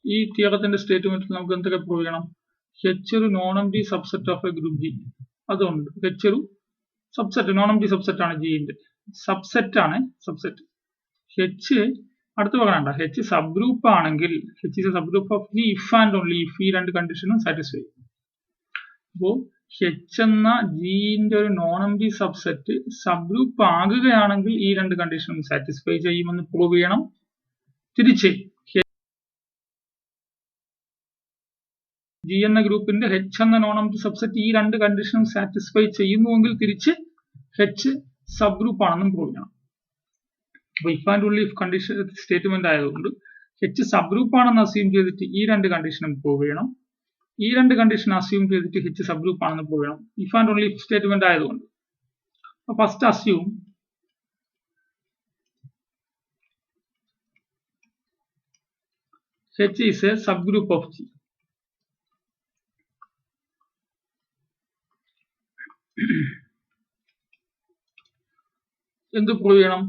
ഈ തിയറത്തിന്റെ സ്റ്റേറ്റ്മെന്റിൽ നമുക്ക് എന്തൊക്കെ പ്രൂവ് ചെയ്യണം? H ഒരു non empty subset of A group G. അതുകൊണ്ട് H ഒരു സബ്സെറ്റ്, നോൺ എംപ്റ്റി സബ്സെറ്റ് ആണ് ജിന്റെ, സബ്സെറ്റ് ആണ് സബ്സെറ്റ്. H അടുത്ത് പറയണ്ട, H സബ് ഗ്രൂപ്പ് ആണെങ്കിൽ H is a subgroup of G if and only if ഈ രണ്ട് കണ്ടീഷനും സാറ്റിസ്ഫൈ. അപ്പോൾ H എന്ന ജിന്റെ ഒരു non empty subset subgroup ആകുകയാണെങ്കിൽ ഈ രണ്ട് കണ്ടീഷനും സാറ്റിസ്ഫൈ ചെയ്യുമെന്ന് പ്രൂവ് ചെയ്യണം. തിരിച്ച് ജി എന്ന ഗ്രൂപ്പിന്റെ H എന്ന നോൺ എംപ്റ്റി സബ്സെറ്റ് ഈ രണ്ട് കണ്ടീഷനും സാറ്റിസ്ഫൈ ചെയ്യുന്നുവെങ്കിൽ തിരിച്ച് H സബ് ഗ്രൂപ്പ് ആണെന്നും പ്രൂവ് ചെയ്യണം. അപ്പോൾ if and only if condition statement ആയതുകൊണ്ട് H സബ് ഗ്രൂപ്പ് ആണെന്ന് അസ്യൂം ചെയ്തിട്ട് ഈ രണ്ട് കണ്ടീഷനും പ്രൂവ് ചെയ്യണം. ഈ രണ്ട് കണ്ടീഷൻ അസ്യൂം ചെയ്തിട്ട് H സബ് ഗ്രൂപ്പ് ആണെന്ന് പ്രൂവ് ചെയ്യണം, if and only if statement ആയതുകൊണ്ട്. First assume H is a subgroup of G. എന്ത് പ്രൂവ് ചെയ്യണം?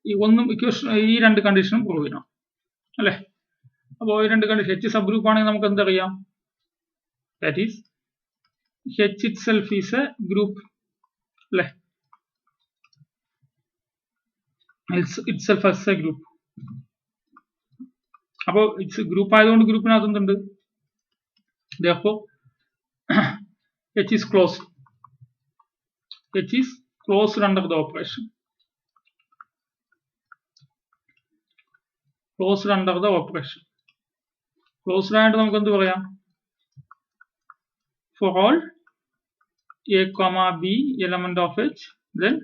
ഈ രണ്ട് കണ്ടീഷനും പ്രൂവ് ചെയ്യണം അല്ലെ. അപ്പോൾ ഈ രണ്ട് കണ്ടീഷൻ H സബ് ഗ്രൂപ്പ് ആണെങ്കിൽ നമുക്ക് എന്തറിയാം? That is H itself is a group അല്ലെ, itself as a group. അപ്പോൾ ഇറ്റ്സ് ഗ്രൂപ്പ് ആയതുകൊണ്ട് ഗ്രൂപ്പിനകത്ത് എന്തുണ്ട്? therefore H is closed. H is closed under the operation. Closed under the operation. Closed ആയിട്ട് നമുക്ക് എന്ത് പറയാം? For all a comma b element of H, then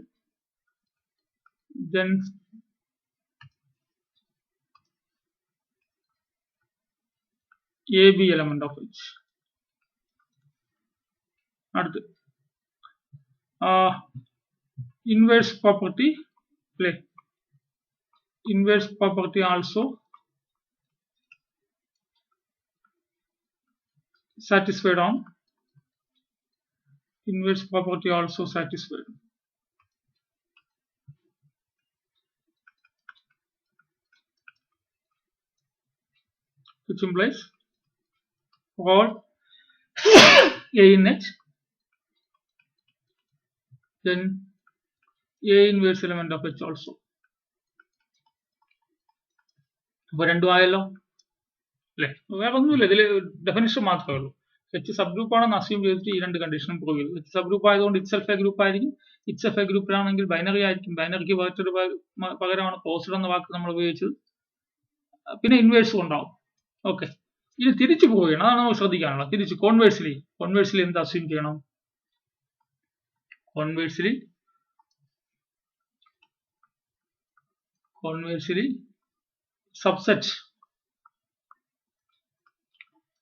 a b element of H. അടുത്ത് inverse property play. Inverse property also satisfied on. Inverse property also satisfied. Which implies for A in H, then A inverse element of H also. അപ്പോൾ രണ്ടും ആയല്ലോ അല്ലെ. വേറെ ഒന്നുമില്ല, ഇതിൽ definition മാത്രമേ ഉള്ളൂ. H സബ് ഗ്രൂപ്പ് ആണെന്ന് അസ്യൂം ചെയ്തിട്ട് ഈ രണ്ട് കണ്ടീഷനും പ്രൂവ് ചെയ്തു. H സബ് ഗ്രൂപ്പ് ആയതുകൊണ്ട് ഇറ്റ്സെൽഫ് എ ഗ്രൂപ്പ് ആയിരിക്കും. ഇറ്റ്സെൽഫ് എ ഗ്രൂപ്പിലാണെങ്കിൽ ബൈനറി ആയിരിക്കും. ബൈനറിക്ക് പകരമാണ് ക്ലോസ്ഡ് എന്ന വാക്ക് നമ്മൾ ഉപയോഗിച്ചത്. പിന്നെ ഇൻവേഴ്സും ഉണ്ടാവും. ഓക്കെ, ഇനി തിരിച്ചു പ്രൂവ് ചെയ്യണം, അതാണ് നമ്മൾ ശ്രദ്ധിക്കാനുള്ളത്. തിരിച്ച് കോൺവേഴ്സിലി എന്ത് അസ്യൂം ചെയ്യണം? കോൺവേഴ്സിലി subset,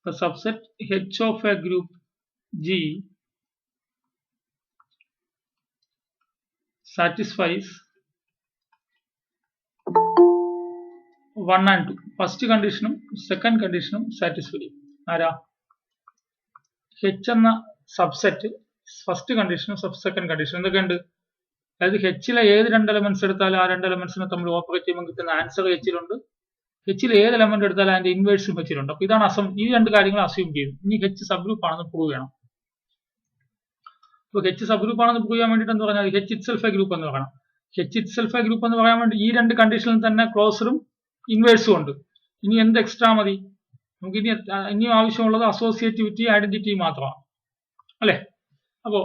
the subset H of a group G satisfies 1 and 2. First condition, second condition satisfy. ആരാ? H എന്ന സബ്സെറ്റ് ഫസ്റ്റ് കണ്ടീഷനും സെക്കൻഡ് കണ്ടീഷനും എന്തൊക്കെയുണ്ട്? അതായത് Hലെ ഏത് രണ്ട് എലമെന്റ്സ് എടുത്താലും ആ രണ്ട് എലമെന്റ്സിനെ തമ്മിൽ ഓപ്പറേറ്റ് ചെയ്യുമ്പോൾ കിട്ടുന്ന ആൻസർ Hലുണ്ട്. Hൽ ഏത് എലമെന്റ് എടുത്താലും അതിന്റെ ഇൻവേഴ്സും Hലുണ്ട്. അപ്പൊ ഇതാണ് ഈ രണ്ട് കാര്യങ്ങൾ അസ്യൂം ചെയ്യും. ഇനി H സബ് ഗ്രൂപ്പ് ആണെന്ന് പ്രൂവ് ചെയ്യണം. അപ്പോൾ H സബ് ഗ്രൂപ്പ് ആണെന്ന് പ്രൂവ് ചെയ്യാൻ വേണ്ടിയിട്ട് എന്ന് പറഞ്ഞാൽ H itself a ഗ്രൂപ്പ് എന്ന് പറയണം. H itself a ഗ്രൂപ്പ് എന്ന് പറയാൻ വേണ്ടി ഈ രണ്ട് കണ്ടീഷനിൽ തന്നെ ക്ലോസറും ഇൻവേഴ്സും ഉണ്ട്. ഇനി എന്ത് എക്സ്ട്രാ മതി? നമുക്ക് ഇനിയും ആവശ്യമുള്ളത് അസോസിയേറ്റിവിറ്റി, ഐഡന്റിറ്റി മാത്രമാണ് അല്ലെ. അപ്പോ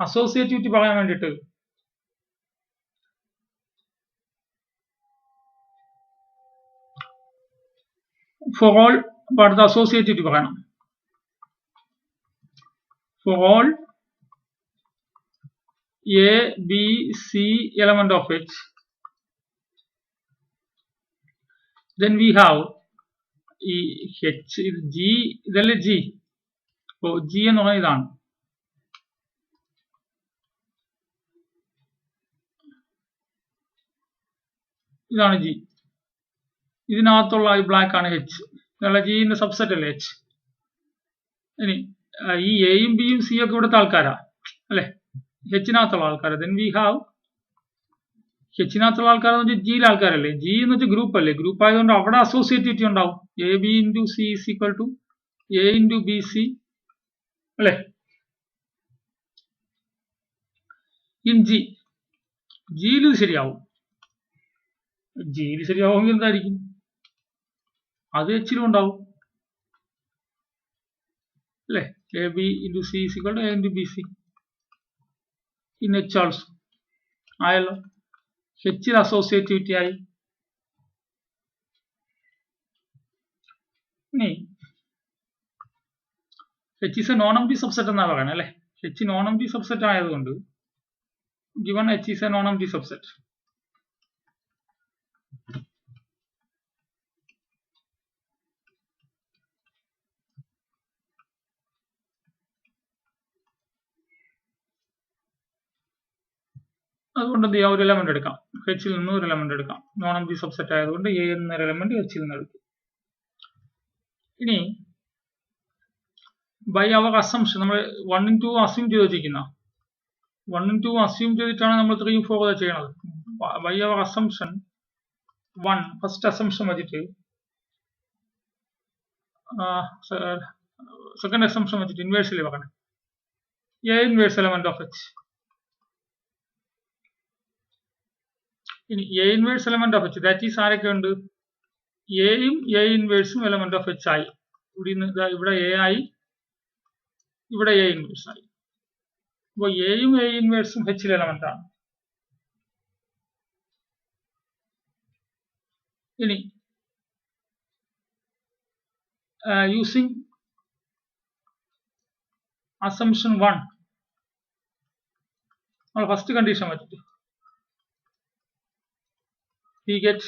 അസോസിയേറ്റിവിറ്റി പറയാൻ വേണ്ടിയിട്ട് ഫോർ ഓൾ അടുത്ത അസോസിയേറ്റിവിറ്റി പറയണം. For all A, B, C element of H, then we have H, G, ഇതല്ലേ G. അപ്പോൾ G എന്ന് പറഞ്ഞാൽ ഇതാണ്. ഇതാണ് G. ഇതിനകത്തുള്ള ഈ ബ്ലാക്ക് ആണ് H. ജിന്റെ സബ്സെറ്റ് അല്ലേ H. ഇനി ഈ എയും ബിയും സി ഒക്കെ ഇവിടുത്തെ ആൾക്കാരാ അല്ലെ, Hനകത്തുള്ള ആൾക്കാർ. then we have ഹെച്ചിനകത്തുള്ള ആൾക്കാരെന്ന് വെച്ചാൽ ജിയിലെ ആൾക്കാരല്ലേ, ജി എന്ന് വെച്ചാൽ ഗ്രൂപ്പ് അല്ലേ, ഗ്രൂപ്പ് ആയതുകൊണ്ട് അവിടെ അസോസിയേറ്റിവിറ്റി ഉണ്ടാവും. A B into C is equal to A into B C അല്ലേ. ഇൻ ജി, ജിയിൽ ശരിയാവും. ജിയിൽ ശരിയാവുമെങ്കിൽ എന്തായിരിക്കും, അത് എച്ചിലും ഉണ്ടാവും അല്ലേ. A B into C is equal to A into B C in H also ആയല്ലോ. എച്ചിൽ അസോസിയേറ്റിവിറ്റി ആയി. ഇനി H is a non empty subset എന്നാ പറയണേ അല്ലേ. എച്ച് നോൺ എംപ്റ്റി സബ്സെറ്റ് ആയതുകൊണ്ട് given H is a non-empty subset. അതുകൊണ്ട് എന്ത് ചെയ്യാം, ഒരു എലമെന്റ് എടുക്കാം, എച്ചിൽ നിന്ന് ഒരു എലമെന്റ് എടുക്കാം. നോൺ എംപ്റ്റി സബ്സെറ്റ് ആയതുകൊണ്ട് എ എന്നൊരു എലമെന്റ് എച്ചിൽ നിന്ന് എടുക്കും. ഇനി ബൈ അവർ അസംഷൻ നമ്മൾ 1 2 അസ്യൂം ചെയ്ത് വെച്ചിരിക്കുന്ന 1 2 അസ്യൂം ചെയ്തിട്ടാണ് നമ്മൾ 3 4 ചെയ്യണത്. By our assumption 1 first assumption വെച്ചിട്ട് സെക്കൻഡ് അസംഷൻ വെച്ചിട്ട് ഇൻവേഴ്സിൽ പറയണം A inverse element of H. ഇനി A inverse element of H that is ആരൊക്കെ ഉണ്ട്, എയും എ ഇൻവേഴ്സും എലമെന്റ് ഓഫ് എച്ച് ആയി. ഇവിടെ എ ആയി, ഇവിടെ എ ഇൻവേഴ്സ് ആയി. അപ്പോൾ എയും എ ഇൻവേഴ്സും എച്ചിൽ എലമെന്റ് ആണ്. ഇനി യൂസിങ് അസംഷൻ 1 നമ്മൾ ഫസ്റ്റ് കണ്ടീഷൻ വെച്ചിട്ട് we get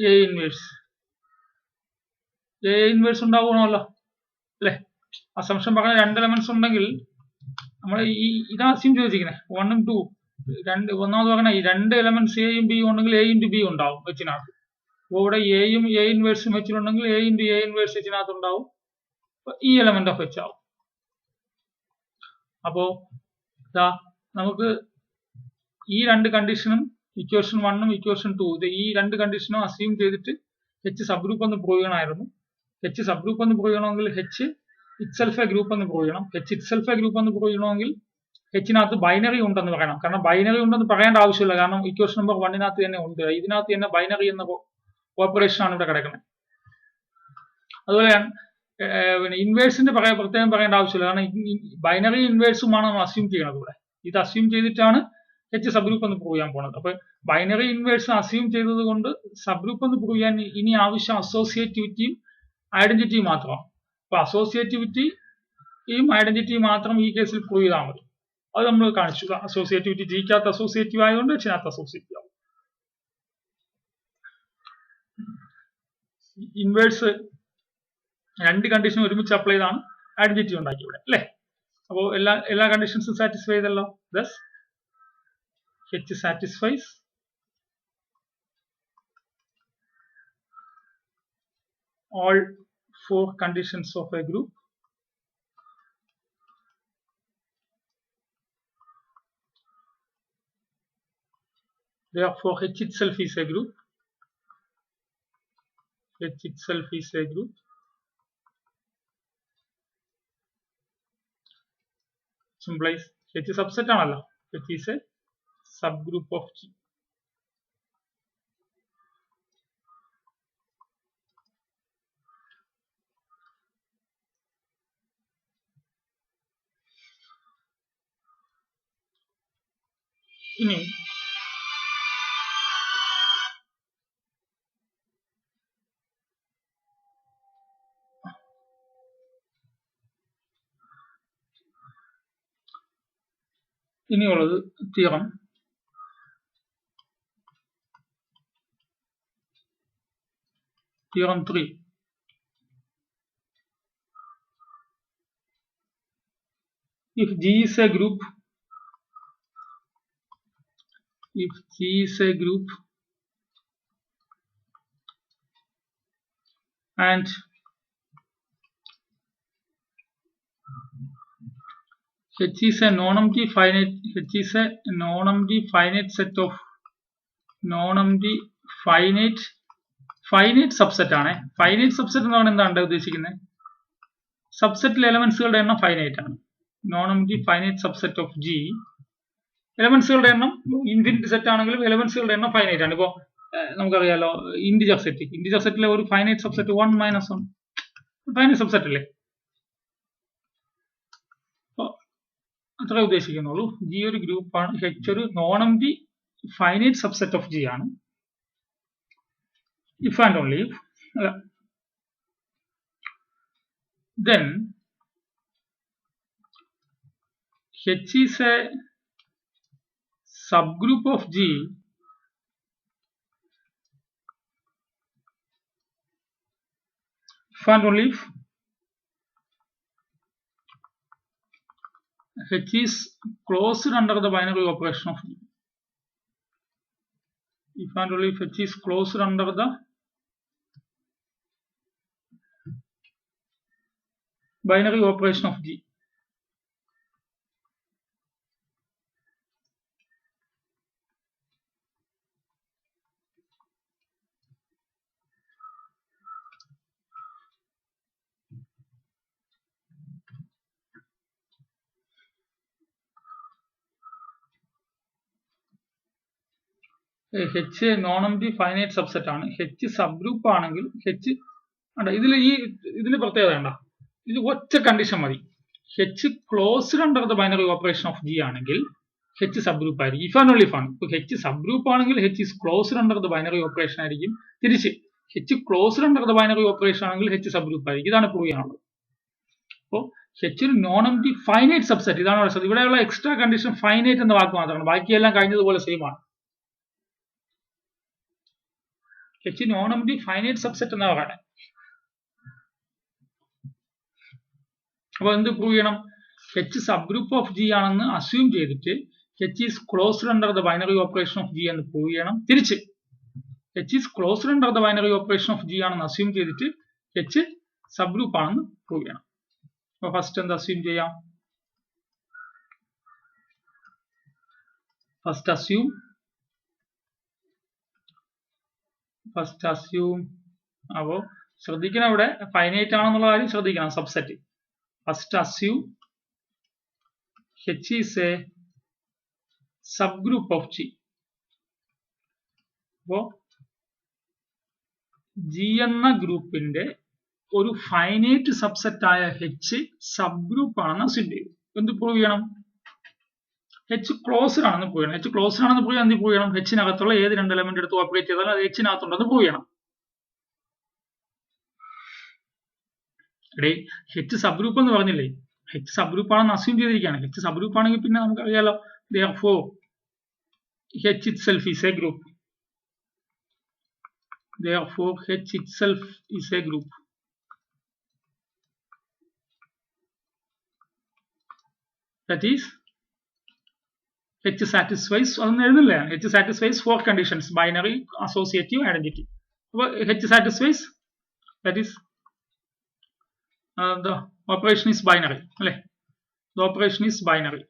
a inverse. a inverse ഉണ്ടാവണമല്ലോ അല്ലെ. അസംഷൻ പറഞ്ഞ 2 എലമെന്റ്സ് ഉണ്ടെങ്കിൽ നമ്മൾ ഇതാ അസ്യൂം ചെയ്തിരിക്കുന്നത് 1 ഉം 2 ഒന്നാമത് പറഞ്ഞ ഈ 2 എലമെന്റ്സ് എയും ബിയും ഉണ്ടെങ്കിൽ എ ഇൻറ്റു ബി ഉണ്ടാവും എച്ചിനകത്ത്. അപ്പോൾ ഇവിടെ എയും എ ഇൻവേഴ്സും എച്ചിലുണ്ടെങ്കിൽ എ ഇൻറ്റു എ ഇൻവേഴ്സ് എച്ചിനകത്ത് ഉണ്ടാവും. ഈ എലമെന്റ് ഓഫ് എച്ച് ആവും. അപ്പോ നമുക്ക് ഈ 2 കണ്ടീഷനും ഇക്വേഷൻ 1 ഉം ഇക്വേഷൻ 2 ഈ 2 കണ്ടീഷനും അസ്യൂം ചെയ്തിട്ട് എച്ച് സബ് ഗ്രൂപ്പ് എന്ന് പ്രൂവ് ചെയ്യണമായിരുന്നു. എച്ച് സബ് ഗ്രൂപ്പ് എന്ന് പ്രൂവ് ചെയ്യണമെങ്കിൽ എച്ച് ഇറ്റ്സെൽഫ് എ ഗ്രൂപ്പ് എന്ന് പ്രൂവ് ചെയ്യണം. എച്ച് ഇറ്റ്സെൽഫ് എ ഗ്രൂപ്പ് എന്ന് പ്രൂവ് ചെയ്യണമെങ്കിൽ എച്ചിനകത്ത് ബൈനറി ഉണ്ടെന്ന് പറയണം. കാരണം ബൈനറി ഉണ്ടെന്ന് പറയേണ്ട ആവശ്യമില്ല, കാരണം ഇക്വേഷൻ നമ്പർ 1 തന്നെ ഉണ്ട്. ഇതിനകത്ത് തന്നെ ബൈനറി എന്ന ഓപ്പറേഷൻ ആണ് ഇവിടെ കിടക്കുന്നത്. അതുപോലെ പിന്നെ ഇൻവേഴ്സിന്റെ പ്രത്യേകം പറയേണ്ട ആവശ്യമില്ല, കാരണം ബൈനറി ഇൻവേഴ്സുമാണ് നമ്മൾ അസ്യൂം ചെയ്യണത്. ഇവിടെ ഇത് അസ്യൂം ചെയ്തിട്ടാണ് എച്ച് സബ് ഗ്രൂപ്പ് എന്ന് പ്രൂവ് ചെയ്യാൻ പോണത്. അപ്പൊ ബൈനറി ഇൻവേഴ്സ് അസ്യൂം ചെയ്തത് കൊണ്ട് സബ് ഗ്രൂപ്പ് എന്ന് പ്രൂവ് ചെയ്യാൻ ഇനി ആവശ്യം അസോസിയേറ്റിവിറ്റിയും ഐഡന്റിറ്റിയും മാത്രമാണ്. അപ്പൊ അസോസിയേറ്റിവിറ്റിയും ഐഡന്റിറ്റിയും മാത്രം ഈ കേസിൽ പ്രൂവ് ചെയ്താൽ മതി. അത് നമ്മൾ കാണിച്ചു. അസോസിയേറ്റിവിറ്റി ജിക്കകത്ത് അസോസിയേറ്റീവ് ആയതുകൊണ്ട് എച്ചിനകത്ത് അസോസിയേറ്റീവ് ആവും. ഇൻവേഴ്സ് 2 കണ്ടീഷൻ ഒരുമിച്ച് അപ്ലൈ ചെയ്താണ് ഐഡന്റിറ്റി ഉണ്ടാക്കി ഇവിടെ അല്ലേ. അപ്പോൾ എല്ലാ കണ്ടീഷൻസും സാറ്റിസ്ഫൈ ചെയ്തല്ലോ. Thus H satisfies all 4 conditions of a group. Therefore, H itself is a group. H itself is a group. Implies H subset ആണല്ലോ. H is a subgroup of G. ഇനി ഇനിയുള്ളത് theorem. Theorem 3. If G is a group, and H is a non-empty finite. H is a non-empty finite set of non-empty finite subset ആണ്. Finite subset എന്ന് പറഞ്ഞാൽ എന്താണ് ഉദ്ദേശിക്കുന്നത്? സബ്സെറ്റിലെ എലമെന്റ്സുകളുടെ എണ്ണം finite ആണ്. Non-empty finite subset of G. എലമെന്റ്സുകളുടെ എണ്ണം infinite set ആണെങ്കിലും എലമെന്റ്സുകളുടെ എണ്ണം ഫൈനൈറ്റ് ആണ്. ഇപ്പോ നമുക്കറിയാലോ ഇന്റിജർ സെറ്റിലെ ഒരു ഫൈനൈറ്റ് സബ്സെറ്റ് 1 - 1 ഫൈനൈറ്റ് സബ്സെറ്റ് അല്ലേ? അപ്പൊ അത്ര ഉദ്ദേശിക്കുന്നുള്ളൂ. G ഒരു ഗ്രൂപ്പാണ്, H ഒരു non-empty finite subset of G ആണ്. If and only if then H is a subgroup of G if and only if H is closed under the binary operation of G. If and only if H is closed under the binary operation of G. H non-empty finite subset ആണ്. H subgroup ആണെങ്കിൽ H ഇതിൽ പ്രത്യേകത വേണ്ട, ഇത് ഒറ്റ condition മതി. H closed under the binary operation of G ആണെങ്കിൽ H subgroup ആയിരിക്കും. ഇഫ് ആൻഡ് ഓൺലി ഇഫ് ആണ്. ഇപ്പൊ H സബ്ഗ്രൂപ്പ് ആണെങ്കിൽ H is closed under the binary operation ആയിരിക്കും. തിരിച്ച് H closed under the binary operation ആണെങ്കിൽ H സബ്ഗ്രൂപ്പ് ആയിരിക്കും. ഇതാണ് പ്രൂവ് ചെയ്യാനുള്ളത്. അപ്പോൾ H ഒരു non-empty finite സബ്സെറ്റ്, ഇതാണ് പറയുന്നത്. ഇവിടെയുള്ള എക്സ്ട്രാ കണ്ടീഷൻ ഫൈനൈറ്റ് എന്ന വാക്ക് മാത്രമാണ്, ബാക്കിയെല്ലാം കഴിഞ്ഞതുപോലെ സെയിം ആണ്. H non-empty finite subset എന്നാ പറയുന്നത്. അപ്പൊ എന്ത് പ്രൂവ് ചെയ്യണം? H സബ്ഗ്രൂപ്പ് ഓഫ് G ആണെന്ന് അസ്യൂം ചെയ്തിട്ട് H is closed under the binary operation of G എന്ന് പ്രൂവ് ചെയ്യണം. തിരിച്ച് H is closed under the binary operation of G ആണെന്ന് അസ്യൂം ചെയ്തിട്ട് H സബ്ഗ്രൂപ്പ് ആണെന്ന് പ്രൂവ് ചെയ്യണം. അപ്പൊ ഫസ്റ്റ് എന്താ അസ്യൂം ചെയ്യാം? ഫസ്റ്റ് അസ്യൂം അപ്പോ ശ്രദ്ധിക്കണം, ഇവിടെ ഫൈനൈറ്റ് ആണെന്നുള്ള കാര്യം ശ്രദ്ധിക്കണം. Subset first assume H is a subgroup of G. അപ്പോ G എന്ന ഗ്രൂപ്പിന്റെ ഒരു ഫൈനൈറ്റ് സബ്സെറ്റ് ആയ H സബ്ഗ്രൂപ്പ് ആണെന്ന് അസ്യൂം ചെയ്യും. എന്ത് പ്രൂവ് ചെയ്യണം? H ക്ലോസ്ഡ് ആണെന്ന് പ്രൂവ് ചെയ്യണം. H ക്ലോസ്ഡ് ആണെന്ന് പ്രൂവ് ചെയ്യാൻ എന്ത് പ്രൂവ് ചെയ്യണം? H നകത്തുള്ള ഏത് രണ്ട് എലമെന്റ് എടുത്ത് ഓപ്പറേറ്റ് ചെയ്താലും അത് H നകത്തുണ്ടെന്ന് പ്രൂവ് ചെയ്യണം. H സബ്ഗ്രൂപ്പ് എന്ന് പറഞ്ഞില്ലേ? H സബ്ഗ്രൂപ്പ് ആണെന്ന് അസ്യൂം ചെയ്തിരിക്കുകയാണ്. H സബ്ഗ്രൂപ്പ് ആണെങ്കിൽ പിന്നെ നമുക്കറിയാലോ, therefore H itself is a group. Therefore H itself is a group. That is H satisfies, അതൊന്നും എഴുതില്ല, H satisfies four conditions: binary, associative, identity. അപ്പോൾ H satisfies, that is the operation is binary, അല്ലേ? The operation is binary.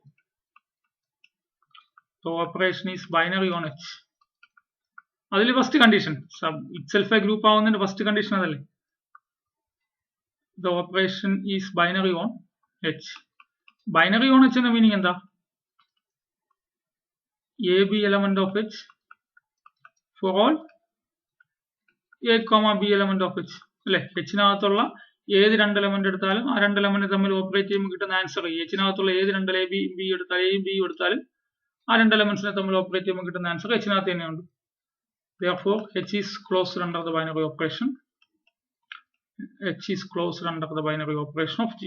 The operation is binary on H. അതിൽ first condition itself a group ആവുന്നതിന്റെ first condition അതല്ലേ? The operation is binary on H. Binary on H എന്ന meaning എന്താ? AB element of H for all A, B element of H, അല്ലെ? H നകത്തുള്ള ഏത് രണ്ട് element എടുത്താലും ആ രണ്ട് എലമെന്റ് തമ്മിൽ ഓപ്പറേറ്റ് ചെയ്യുമ്പോൾ കിട്ടുന്ന ആൻസർ, H നകത്തുള്ള ഏത് രണ്ട് A, B എടുത്താലും A, B എടുത്താലും ആ രണ്ട് എലമെന്റ്സിനെ തമ്മിൽ ഓപ്പറേറ്റ് ചെയ്യുമ്പോൾ കിട്ടുന്ന ആൻസർ H നകത്ത് തന്നെയുണ്ട്. Therefore H is closed under the binary operation. H is closed under the binary operation of G.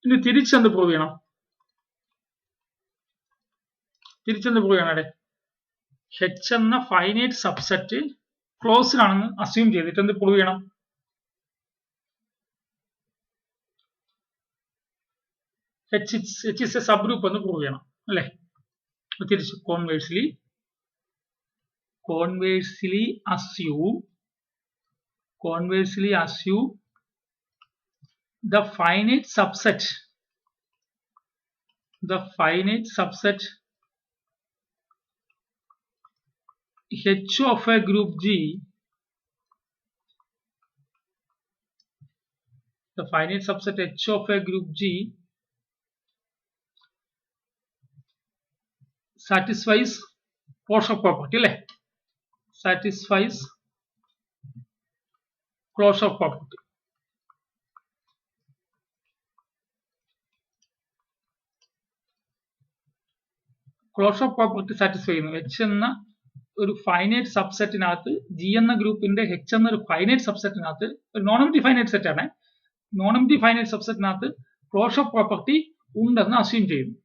ഇനി തിരിച്ചെന്ത് പ്രൂവ് ചെയ്യണം? H എന്ന ഫൈനൈറ്റ് സബ്സെറ്റ് ക്ലോസ്ഡ് ആണെന്ന് അസ്യൂം ചെയ്തിട്ട് എന്ത് പ്രൂവ് ചെയ്യണം? H is a subgroup എന്ന് പ്രൂവ് ചെയ്യണം, അല്ലെ? തിരിച്ച് conversely assume the finite subset H of a group G, the finite subset H of a group G satisfies closure property, അല്ലേ? Satisfies closure property. Closure property satisfy ചെയ്യുന്നു. H എന്ന ഒരു finite സബ്സെറ്റിനകത്ത് G എന്ന ഗ്രൂപ്പിന്റെ H എന്ന ഒരു finite സബ്സെറ്റിനകത്ത് ഒരു നോൺ എംപ്റ്റി ഫൈനൈറ്റ് സെറ്റ് ആണ്. നോൺ എംപ്റ്റി ഫൈനൈറ്റ് സബ്സെറ്റിനകത്ത് ക്ലോഷർ പ്രോപ്പർട്ടി ഉണ്ടെന്ന് അസ്യൂം ചെയ്യുന്നു.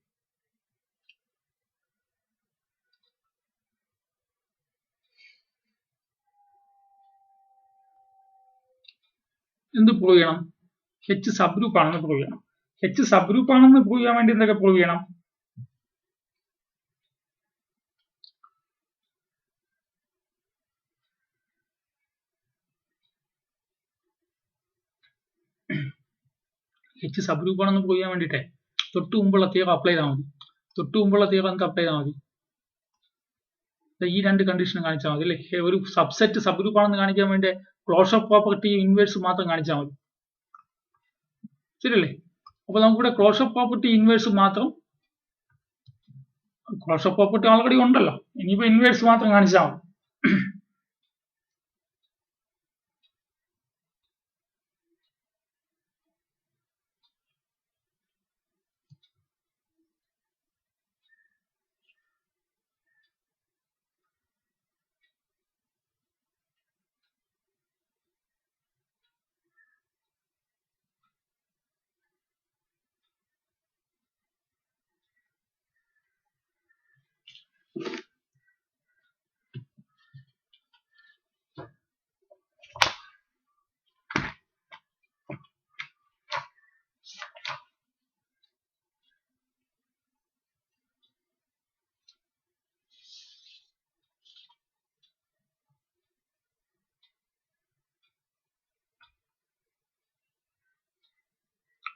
എന്ത് പ്രൂവ് ചെയ്യണം? H സബ് ഗ്രൂപ്പ് ആണെന്ന് പ്രൂവ് ചെയ്യണം. H സബ് ഗ്രൂപ്പ് ആണെന്ന് പ്രൂവ് ചെയ്യാൻ വേണ്ടി എന്തൊക്കെ പ്രൂവ് ചെയ്യണം? H സബ് ഗ്രൂപ്പ് ആണെന്ന് പ്രൂവ് ചെയ്യാൻ വേണ്ടിയിട്ടേ തൊട്ട് മുമ്പുള്ള തിയറം അപ്ലൈ ചെയ്താൽ മതി. നമുക്ക് അപ്ലൈ ചെയ്താൽ മതി. ഈ രണ്ട് കണ്ടീഷൻ കാണിച്ചാൽ മതി അല്ലേ? ഒരു സബ്സെറ്റ് സബ് ഗ്രൂപ്പ് ആണെന്ന് കാണിക്കാൻ വേണ്ടി ക്ലോഷർ പ്രോപ്പർട്ടി ഇൻവേഴ്സ് മാത്രം കാണിച്ചാൽ മതി. ശരിയല്ലേ? അപ്പൊ നമുക്കിവിടെ ക്ലോഷർ പ്രോപ്പർട്ടി ഇൻവേഴ്സ് മാത്രം, ക്ലോഷർ പ്രോപ്പർട്ടി ഓൾറെഡി ഉണ്ടല്ലോ, ഇനിയിപ്പോ ഇൻവേഴ്സ് മാത്രം കാണിച്ചാൽ മതി.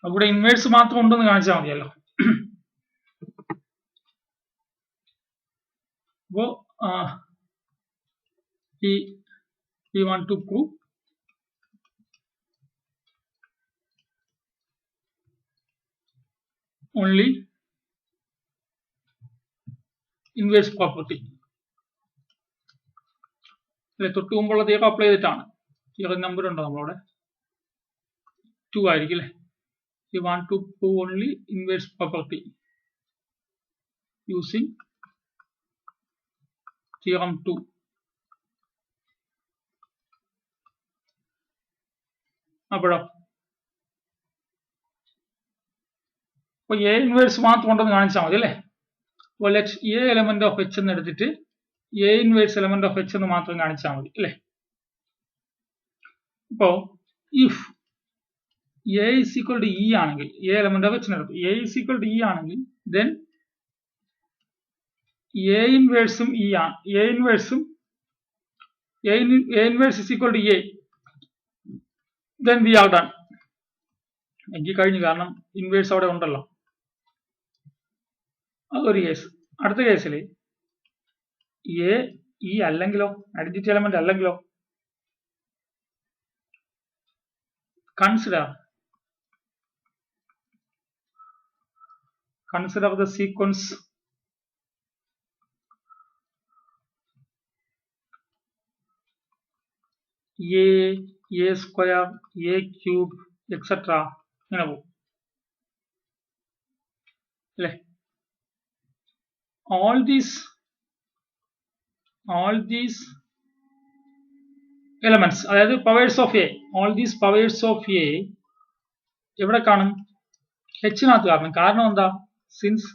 അവിടെ ഇൻവേഴ്സ് മാത്രം ഉണ്ടെന്ന് കാണിച്ചാൽ മതിയല്ലോ. അപ്പോ we want to prove only inverse property. അല്ലെ? തൊട്ട് മുമ്പുള്ള തിയറം അപ്ലൈ ചെയ്തിട്ടാണ്. തിയറം നമ്പർ ഉണ്ടോ നമ്മളവിടെ? 2 ആയിരിക്കും അല്ലേ? We want to prove only inverse property using theorem 2. അപ്പോഴോ എ ഇൻവേഴ്സ് മാത്രം ഉണ്ടെന്ന് കാണിച്ചാൽ മതി അല്ലേ? അപ്പോൾ let a element of H എന്ന് എടുത്തിട്ട് a inverse element of H എന്ന് മാത്രം കാണിച്ചാൽ മതി അല്ലേ? അപ്പോ if a is equal to e ആണെങ്കിൽ, എ എലമെന്റ് ഓഫ് എച്ച് എടുത്തു, a is equal to e ആണെങ്കിൽ ദെൻ എ ഇൻവേഴ്സും ഇ ആണ്. A inverse is equal to a, then we are done. എനിക്ക് കഴിഞ്ഞു, കാരണം ഇൻവേഴ്സ് അവിടെ ഉണ്ടല്ലോ. അതൊരു കേസ്. അടുത്ത കേസിൽ എ ഇ അല്ലെങ്കിലോ, ഐഡന്റിറ്റി എലമെന്റ് അല്ലെങ്കിലോ, consider the sequence a square, a cube, etc. ഇങ്ങനെ പോകും അല്ലേ? all these elements, അതായത് powers of A, all these powers of a എവിടെ കാണും? H-നകത്ത് കാണും. കാരണം എന്താ? സിൻസ്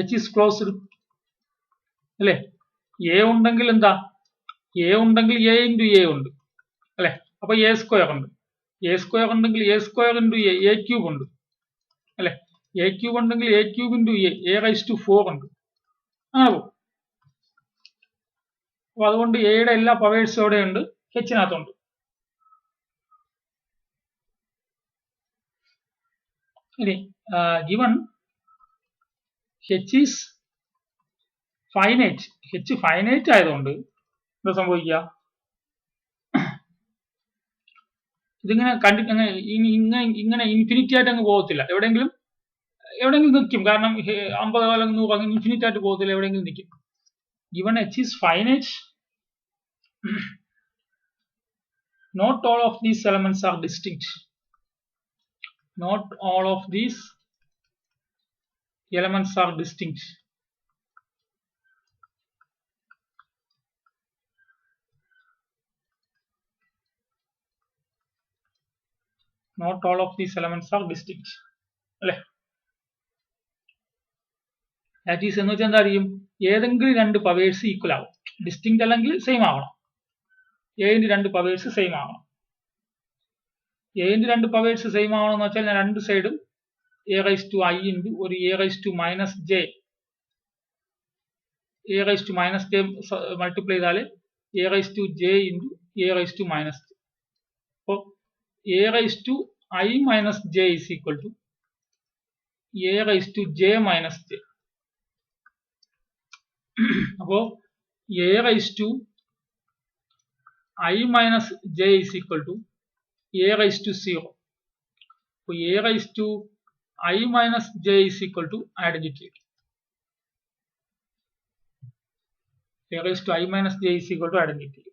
H is closed അല്ലേ? എ ഉണ്ടെങ്കിൽ എന്താ? എ ഉണ്ടെങ്കിൽ എ ഇൻറ്റു എ ഉണ്ട് അല്ലെ? അപ്പൊ എ സ്ക്വയർ ഉണ്ട്. എ സ്ക്വയർ ഉണ്ടെങ്കിൽ A square into A cube ഉണ്ട് അല്ലെ? എ ക്യൂബ് ഉണ്ടെങ്കിൽ A cube into A raise to 4 ഉണ്ട്. അങ്ങനെ പോകും. അപ്പൊ അതുകൊണ്ട് എയുടെ എല്ലാ പവേഴ്സും അവിടെ ഉണ്ട്, H-നകത്തുണ്ട്. given h is finite, h finite ആയതുകൊണ്ട് എന്താ സംഭവിക്കുക? ഇതിങ്ങനെ ഇങ്ങനെ ഇൻഫിനിറ്റി ആയിട്ട് അങ്ങ് പോകത്തില്ല, എവിടെയെങ്കിലും നിൽക്കും. കാരണം 50 കാലം 100 അങ്ങനെ ഇൻഫിനിറ്റ് ആയിട്ട് പോകത്തില്ല, എവിടെയെങ്കിലും നിൽക്കും. given h is finite, not all of these elements are distinct. Not all of these elements are distinct. Not all of these elements are distinct. അല്ലേ? That is എന്ന് വെച്ചാൽ എന്തായിരിക്കും? ഏതെങ്കിലും രണ്ട് പവേഴ്സ് ഈക്വൽ ആവും. ഡിസ്റ്റിങ്ക്റ്റ് അല്ലെങ്കിൽ സെയിം ആവണം. എന്റെ രണ്ട് പവേഴ്സ് സെയിം ആവണം. എന്റെ രണ്ട് പവേഴ്സ് സെയിം ആവണം എന്ന് വെച്ചാൽ ഞാൻ രണ്ട് സൈഡും a raised to I into ഒരു a raised to minus j multiply ചെയ്താൽ a raised to j into a raised to minus j. അപ്പോൾ a raised to I minus j is equal to a raised to j minus j. അപ്പോൾ a raised to I minus j is equal to a raised to 0. അപ്പോൾ a raised to I minus j is equal to identity. A raised to I minus j is equal to identity.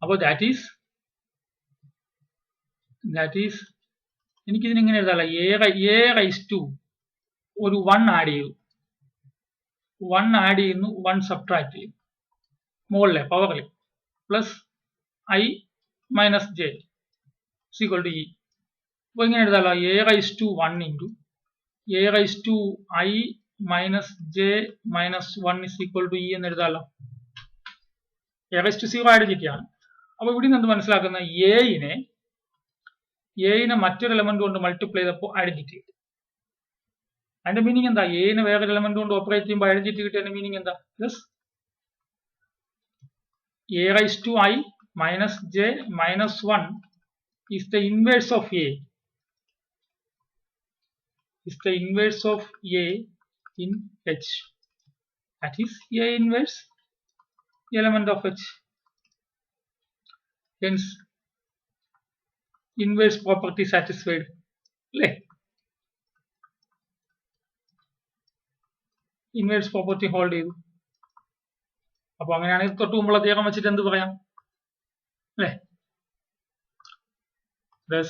അപ്പോൾ that is എനിക്ക് ഇതിനെ ഇങ്ങനെ എഴുതാമല്ലോ. a raised to ഒരു 1 add ചെയ്തു, 1 add ചെയ്യുന്നു, 1 subtract ചെയ്യും മുകളിലെ പവറിൽ, plus I minus j is equal to e. അപ്പോൾ ഇങ്ങനെ എഴുതാമല്ലോ, a raised to 1 into a raised to I minus j minus 1 is equal to e എന്ന് എഴുതാമല്ലോ. a raised to 0 ഐഡന്റിറ്റി ആണ്. അപ്പോൾ ഇവിടെ നിന്ന് എന്ത് മനസ്സിലാക്കുന്ന, എനെ മറ്റൊരു എലമെന്റ് കൊണ്ട് മൾട്ടിപ്ലൈ ചെയ്തപ്പോൾ ഐഡന്റിറ്റി കിട്ടി. അതിന്റെ മീനിങ് എന്താ? എനെ വേറൊരു എലമെന്റ് കൊണ്ട് ഓപ്പറേറ്റ് ചെയ്യുമ്പോൾ ഐഡന്റിറ്റി കിട്ടിയതിന്റെ മീനിങ് എന്താ? Plus a raised to I minus j minus 1 is the inverse of a. Is the inverse of a in H. That is a inverse element of H. Hence, inverse property satisfied. Inverse property hold ചെയ്തു. അപ്പോൾ അങ്ങനെയാണെങ്കിൽ തൊട്ട് മുമ്പുള്ള theorem വെച്ചിട്ട് എന്ത് പറയാം? അല്ലേ? Thus,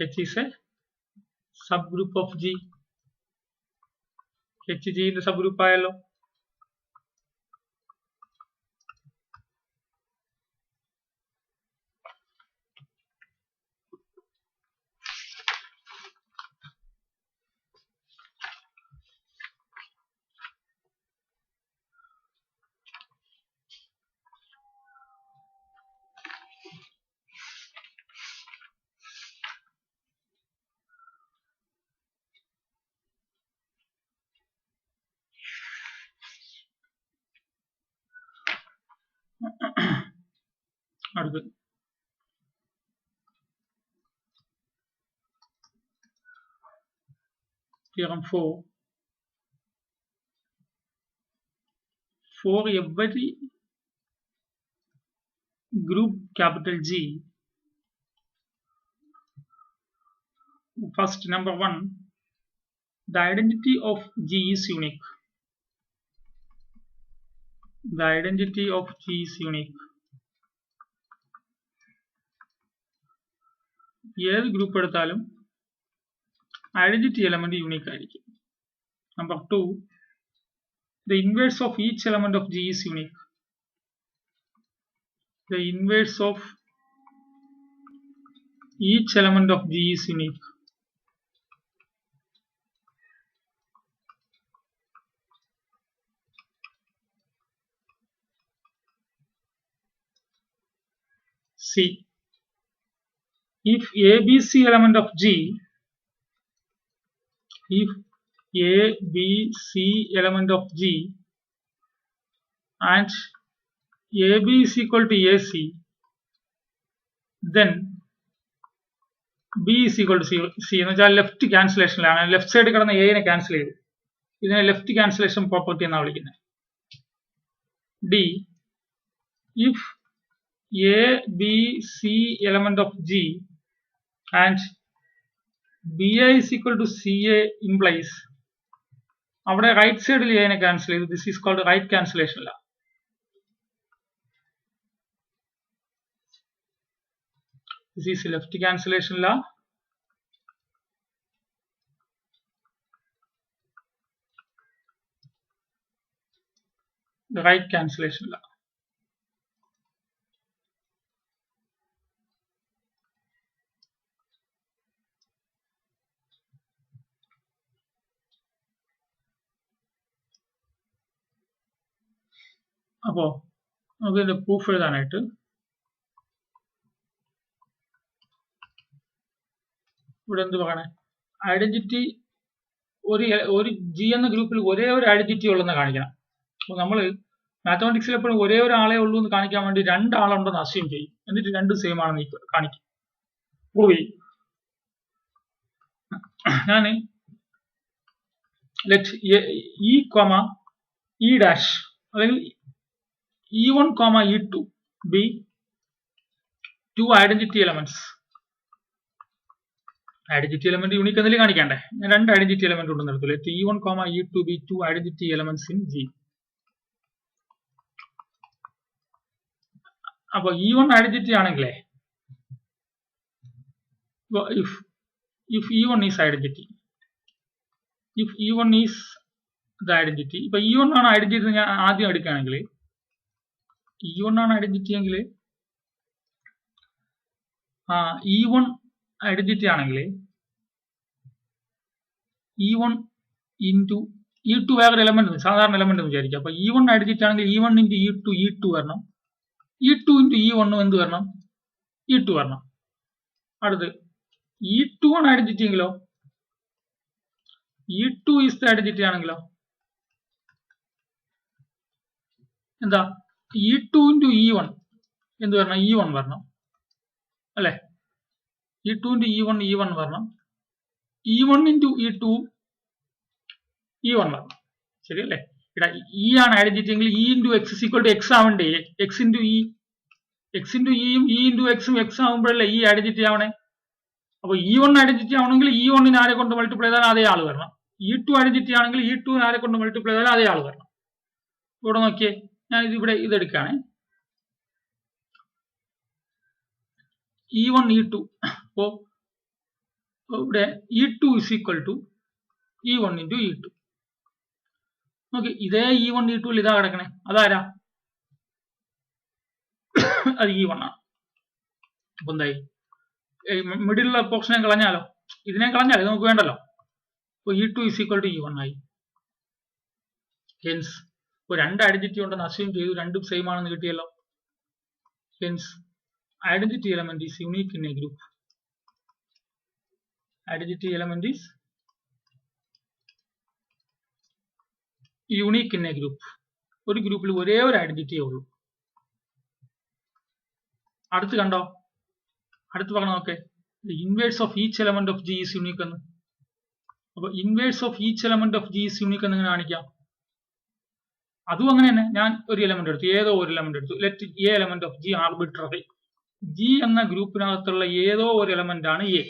H is a subgroup of G. H G ന്റെ subgroup ആയല്ലോ. അടുത്ത് theorem 4. For every group capital G, first number 1, the identity of G is unique. The identity of G is unique. ഏത് group എടുത്താലും identity element unique ആയിരിക്കും. Number 2, the inverse of each element of G is unique. The inverse of each element of G is unique. C, if ABC element of G, if ABC element of G and AB is equal to AC, then B is equal to C എന്ന് വെച്ചാൽ left ക്യാൻസലേഷനിലാണ്. Left side കിടന്ന എനെ cancel ചെയ്തു. ഇതിനെ left cancellation property എന്നാണ് വിളിക്കുന്നത്. D if A B C element of G and B A is equal to C A implies, അവിടെ right സൈഡിൽ എനെ ക്യാൻസൽ ചെയ്തു. This is called right cancellation law. This is left cancellation law. The right cancellation law. അപ്പോൾ നമുക്ക് ഇതിന്റെ proof എഴുതാനായിട്ട് ഇവിടെ എന്ത് പറയണേ, ഐഡന്റിറ്റി ഒരു ജി എന്ന ഗ്രൂപ്പിൽ ഒരേ ഒരു ഐഡന്റിറ്റി ഉള്ളതെന്ന് കാണിക്കണം. അപ്പോൾ നമ്മൾ മാത്തമാറ്റിക്സിൽ എപ്പോഴും ഒരേ ഒരാളെ ഉള്ളൂ എന്ന് കാണിക്കാൻ വേണ്ടി രണ്ടാളുണ്ടെന്ന് അസ്യൂം ചെയ്യും. എന്നിട്ട് രണ്ടും സെയിം ആണെന്ന് കാണിക്കും, പ്രൂവ് ചെയ്യും. ഞാൻ let E comma E dash അല്ലെങ്കിൽ E1, E2 be two identity elements. Identity element unique എന്നല്ലേ കാണിക്കണ്ടേ? ഞാൻ രണ്ട് ഐഡന്റിറ്റി എലമെന്റ് ഉണ്ടെന്ന് എടുത്തു. Let E1, E2 be two identity elements in G. അപ്പോൾ E1 ഐഡന്റിറ്റി ആണെങ്കിലേ, if E1 is identity, if E1 is the identity, ഇപ്പൊ E1 ആണ് identity ഞാൻ ആദ്യം എടുക്കുകയാണെങ്കിൽ, E1 ആണ് ഐഡന്റിറ്റി എങ്കിൽ E1 ഐഡന്റിറ്റി ആണെങ്കിൽ E1 ഇൻറ്റു E2 വേറെ എലമെന്റ് സാധാരണ എലമെന്റ് എന്ന് വിചാരിക്കുക. അപ്പൊ E1 ഐഡന്റിറ്റി ആണെങ്കിൽ E1 ഇൻറ്റു E2 വരണം. E2 ഇൻറ്റു E1 എന്ത് വരണം? E2 വരണം. അടുത്ത് E2 ആണ് ഐഡന്റിറ്റി എങ്കിലോ, E2 ഈസ് ദ ഐഡന്റിറ്റി ആണെങ്കിലോ എന്താ? E2 ഇൻറ്റു E1 എന്ത് വരണം? E1 വരണം അല്ലെ? E2 ഇൻറ്റു E1 വരണം. E1 ഇൻറ്റു E2 E1 വരണം. ശരിയല്ലേ? ഇവിടെ E ആണ് ഐഡന്റിറ്റി എങ്കിൽ E into x is equal to x ആവണ്ടേ? എക്സ് ഇൻറ്റു ഇയും E ഇൻറ്റു എക്സും എക്സ് ആവുമ്പോഴല്ലേ ഈ ഐഡന്റിറ്റി ആവണേ. അപ്പൊ E1 ഐഡന്റിറ്റി ആവണമെങ്കിൽ E1 ആരെ കൊണ്ട് മൾട്ടിപ്ലൈ ചെയ്താൽ അതേ ആൾ വരണം. E2 ഐഡന്റിറ്റി ആണെങ്കിൽ E2 ആരെ കൊണ്ട് മൾട്ടിപ്ലൈ ചെയ്താൽ അതേ ആൾ വരണം. ഇവിടെ നോക്കിയേ, ഞാൻ ഇവിടെ ഇതെടുക്കുകയാണ്. E1 E2 അപ്പോൾ ഇവിടെ E2 is equal to E1 into E2. നോക്കി, ഇതേ E1 E2 ഇതാ കിടക്കണേ, അതാരാ? അത് E1 ആണ്. അപ്പൊ എന്തായി? മിഡിലുള്ള പോർഷനെ കളഞ്ഞാലോ, ഇതിനെ കളഞ്ഞാലോ, ഇത് നമുക്ക് വേണ്ടല്ലോ. അപ്പൊ E2 is equal to E1 ആയി. ഹെൻസ് ഇപ്പോൾ രണ്ട് ഐഡന്റിറ്റി ഉണ്ടെന്ന് അസ്യൂം ചെയ്തു, രണ്ടും സെയിം ആണെന്ന് കിട്ടിയല്ലോ. Hence identity element is unique in a group. Identity element is unique in a group. ഒരു ഗ്രൂപ്പിൽ ഒരേ ഒരു ഐഡന്റിറ്റിയേ ഉള്ളൂ. അടുത്ത് കണ്ടോ, അടുത്ത് പറഞ്ഞു നോക്കേ, inverse of each element of G is unique എന്ന്. അപ്പൊ inverse of each element of G is unique എന്ന് എങ്ങനെ കാണിക്കാം? അതും അങ്ങനെ തന്നെ. ഞാൻ ഒരു എലമെന്റ് എടുത്തു, ഏതോ ഒരു എലമെന്റ് എടുത്തു. Let a element of G arbitrary. G എന്ന ഗ്രൂപ്പിനകത്തുള്ള ഏതോ ഒരു എലമെന്റ് ആണ് എ.